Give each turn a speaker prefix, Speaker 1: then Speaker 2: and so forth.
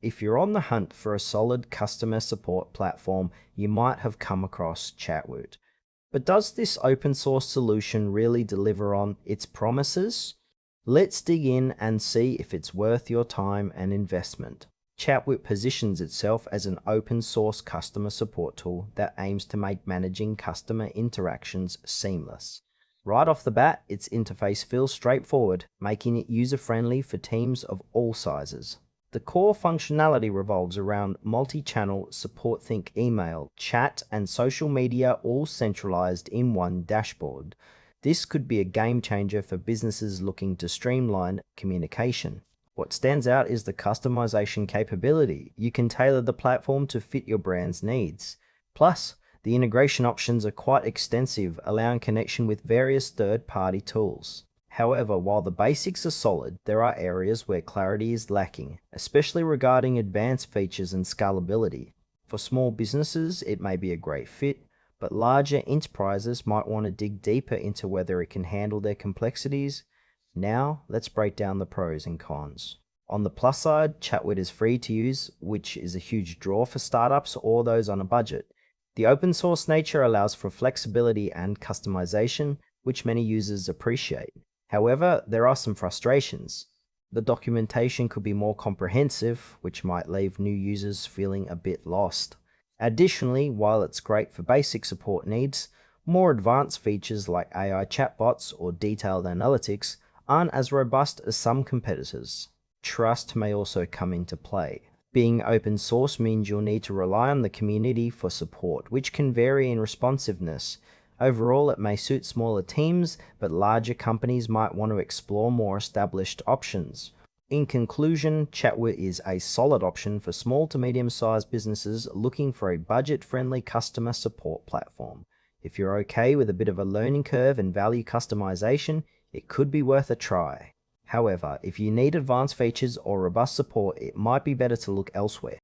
Speaker 1: If you're on the hunt for a solid customer support platform, you might have come across Chatwoot. But does this open source solution really deliver on its promises? Let's dig in and see if it's worth your time and investment. Chatwoot positions itself as an open source customer support tool that aims to make managing customer interactions seamless. Right off the bat, its interface feels straightforward, making it user-friendly for teams of all sizes. The core functionality revolves around multi-channel support think email, chat, and social media all centralized in one dashboard. This could be a game changer for businesses looking to streamline communication. What stands out is the customization capability. You can tailor the platform to fit your brand's needs. Plus, the integration options are quite extensive, allowing connection with various third-party tools. However, while the basics are solid, there are areas where clarity is lacking, especially regarding advanced features and scalability. For small businesses, it may be a great fit, but larger enterprises might want to dig deeper into whether it can handle their complexities. Now, let's break down the pros and cons. On the plus side, Chatwoot is free to use, which is a huge draw for startups or those on a budget. The open source nature allows for flexibility and customization, which many users appreciate. However, there are some frustrations. The documentation could be more comprehensive, which might leave new users feeling a bit lost. Additionally, while it's great for basic support needs, more advanced features like AI chatbots or detailed analytics aren't as robust as some competitors. Trust may also come into play. Being open source means you'll need to rely on the community for support, which can vary in responsiveness. Overall, it may suit smaller teams, but larger companies might want to explore more established options. In conclusion, Chatwoot is a solid option for small to medium-sized businesses looking for a budget-friendly customer support platform. If you're okay with a bit of a learning curve and value customization, it could be worth a try. However, if you need advanced features or robust support, it might be better to look elsewhere.